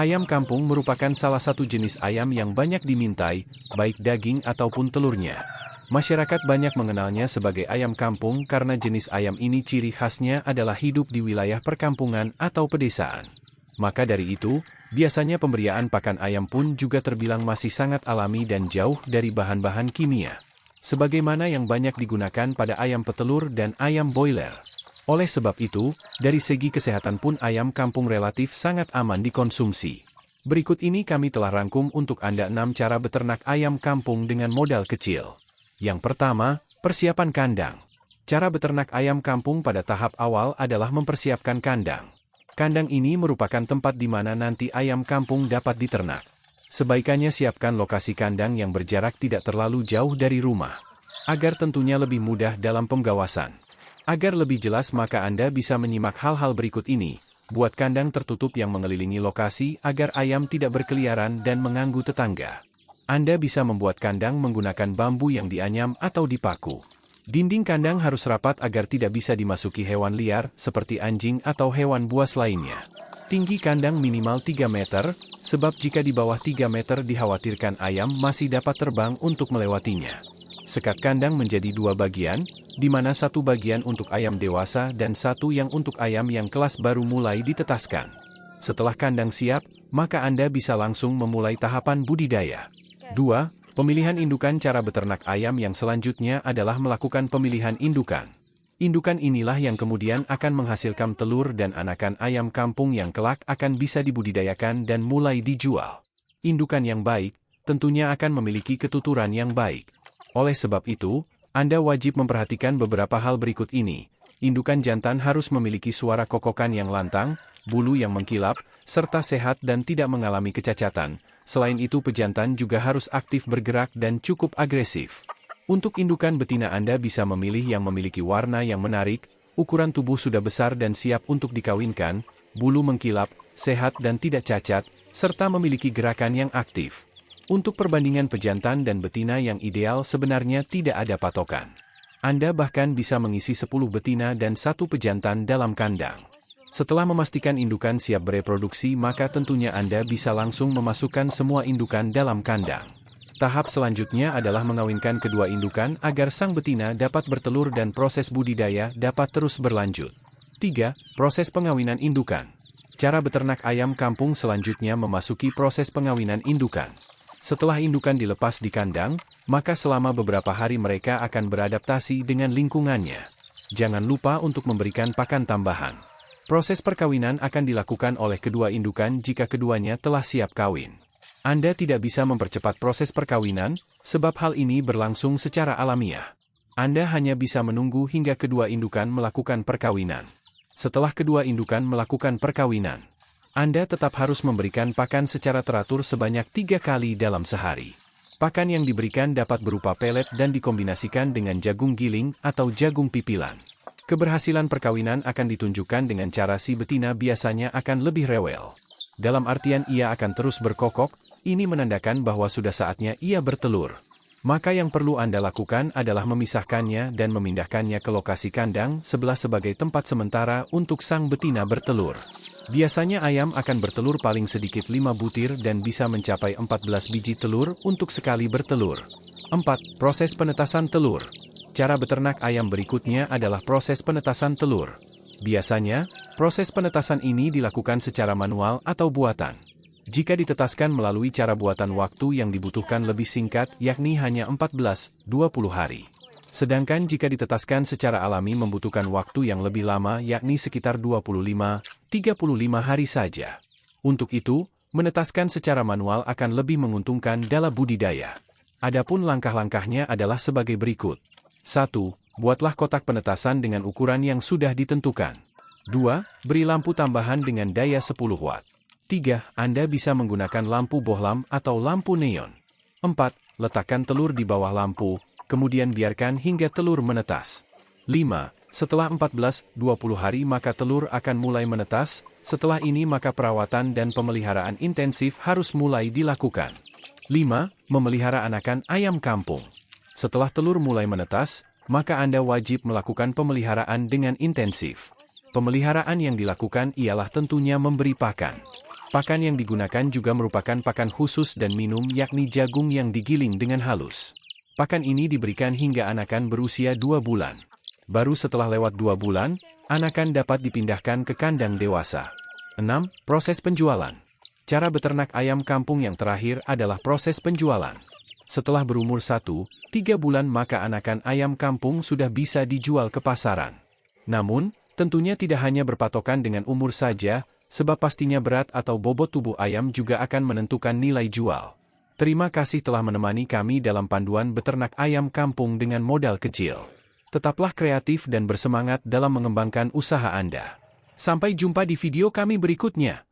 Ayam kampung merupakan salah satu jenis ayam yang banyak dimintai, baik daging ataupun telurnya. Masyarakat banyak mengenalnya sebagai ayam kampung karena jenis ayam ini ciri khasnya adalah hidup di wilayah perkampungan atau pedesaan. Maka dari itu, biasanya pemberian pakan ayam pun juga terbilang masih sangat alami dan jauh dari bahan-bahan kimia. Sebagaimana yang banyak digunakan pada ayam petelur dan ayam boiler. Oleh sebab itu, dari segi kesehatan pun ayam kampung relatif sangat aman dikonsumsi. Berikut ini kami telah rangkum untuk Anda 6 cara beternak ayam kampung dengan modal kecil. Yang pertama, persiapan kandang. Cara beternak ayam kampung pada tahap awal adalah mempersiapkan kandang. Kandang ini merupakan tempat di mana nanti ayam kampung dapat diternak. Sebaiknya siapkan lokasi kandang yang berjarak tidak terlalu jauh dari rumah, agar tentunya lebih mudah dalam penggawasan. Agar lebih jelas maka Anda bisa menyimak hal-hal berikut ini. Buat kandang tertutup yang mengelilingi lokasi agar ayam tidak berkeliaran dan mengganggu tetangga. Anda bisa membuat kandang menggunakan bambu yang dianyam atau dipaku. Dinding kandang harus rapat agar tidak bisa dimasuki hewan liar seperti anjing atau hewan buas lainnya. Tinggi kandang minimal 3 meter, sebab jika di bawah 3 meter dikhawatirkan ayam masih dapat terbang untuk melewatinya. Sekat kandang menjadi 2 bagian, di mana satu bagian untuk ayam dewasa dan satu yang untuk ayam yang kelas baru mulai ditetaskan. Setelah kandang siap, maka Anda bisa langsung memulai tahapan budidaya. 2. Pemilihan indukan. Cara beternak ayam yang selanjutnya adalah melakukan pemilihan indukan. Indukan inilah yang kemudian akan menghasilkan telur dan anakan ayam kampung yang kelak akan bisa dibudidayakan dan mulai dijual. Indukan yang baik, tentunya akan memiliki ketuturan yang baik. Oleh sebab itu, Anda wajib memperhatikan beberapa hal berikut ini. Indukan jantan harus memiliki suara kokokan yang lantang, bulu yang mengkilap, serta sehat dan tidak mengalami kecacatan. Selain itu pejantan juga harus aktif bergerak dan cukup agresif. Untuk indukan betina Anda bisa memilih yang memiliki warna yang menarik, ukuran tubuh sudah besar dan siap untuk dikawinkan, bulu mengkilap, sehat dan tidak cacat, serta memiliki gerakan yang aktif. Untuk perbandingan pejantan dan betina yang ideal sebenarnya tidak ada patokan. Anda bahkan bisa mengisi 10 betina dan 1 pejantan dalam kandang. Setelah memastikan indukan siap bereproduksi maka tentunya Anda bisa langsung memasukkan semua indukan dalam kandang. Tahap selanjutnya adalah mengawinkan kedua indukan agar sang betina dapat bertelur dan proses budidaya dapat terus berlanjut. 3. Proses pengawinan indukan. Cara beternak ayam kampung selanjutnya memasuki proses pengawinan indukan. Setelah indukan dilepas di kandang, maka selama beberapa hari mereka akan beradaptasi dengan lingkungannya. Jangan lupa untuk memberikan pakan tambahan. Proses perkawinan akan dilakukan oleh kedua indukan jika keduanya telah siap kawin. Anda tidak bisa mempercepat proses perkawinan, sebab hal ini berlangsung secara alamiah. Anda hanya bisa menunggu hingga kedua indukan melakukan perkawinan. Setelah kedua indukan melakukan perkawinan, Anda tetap harus memberikan pakan secara teratur sebanyak 3 kali dalam sehari. Pakan yang diberikan dapat berupa pelet dan dikombinasikan dengan jagung giling atau jagung pipilan. Keberhasilan perkawinan akan ditunjukkan dengan cara si betina biasanya akan lebih rewel. Dalam artian ia akan terus berkokok, ini menandakan bahwa sudah saatnya ia bertelur. Maka yang perlu Anda lakukan adalah memisahkannya dan memindahkannya ke lokasi kandang sebelah sebagai tempat sementara untuk sang betina bertelur. Biasanya ayam akan bertelur paling sedikit 5 butir dan bisa mencapai 14 biji telur untuk sekali bertelur. 4. Proses penetasan telur. Cara beternak ayam berikutnya adalah proses penetasan telur. Biasanya, proses penetasan ini dilakukan secara manual atau buatan. Jika ditetaskan melalui cara buatan waktu yang dibutuhkan lebih singkat yakni hanya 14-20 hari. Sedangkan jika ditetaskan secara alami membutuhkan waktu yang lebih lama yakni sekitar 25-35 hari saja. Untuk itu, menetaskan secara manual akan lebih menguntungkan dalam budidaya. Adapun langkah-langkahnya adalah sebagai berikut. 1. Buatlah kotak penetasan dengan ukuran yang sudah ditentukan. 2. Beri lampu tambahan dengan daya 10 watt. 3. Anda bisa menggunakan lampu bohlam atau lampu neon. 4. Letakkan telur di bawah lampu, kemudian biarkan hingga telur menetas. 5. Setelah 14-20 hari maka telur akan mulai menetas, setelah ini maka perawatan dan pemeliharaan intensif harus mulai dilakukan. 5. Memelihara anakan ayam kampung. Setelah telur mulai menetas, maka Anda wajib melakukan pemeliharaan dengan intensif. Pemeliharaan yang dilakukan ialah tentunya memberi pakan. Pakan yang digunakan juga merupakan pakan khusus dan minum yakni jagung yang digiling dengan halus. Pakan ini diberikan hingga anakan berusia 2 bulan. Baru setelah lewat 2 bulan, anakan dapat dipindahkan ke kandang dewasa. 6. Proses penjualan. Cara beternak ayam kampung yang terakhir adalah proses penjualan. Setelah berumur 1-3 bulan maka anakan ayam kampung sudah bisa dijual ke pasaran. Namun, tentunya tidak hanya berpatokan dengan umur saja, sebab pastinya berat atau bobot tubuh ayam juga akan menentukan nilai jual. Terima kasih telah menemani kami dalam panduan beternak ayam kampung dengan modal kecil. Tetaplah kreatif dan bersemangat dalam mengembangkan usaha Anda. Sampai jumpa di video kami berikutnya.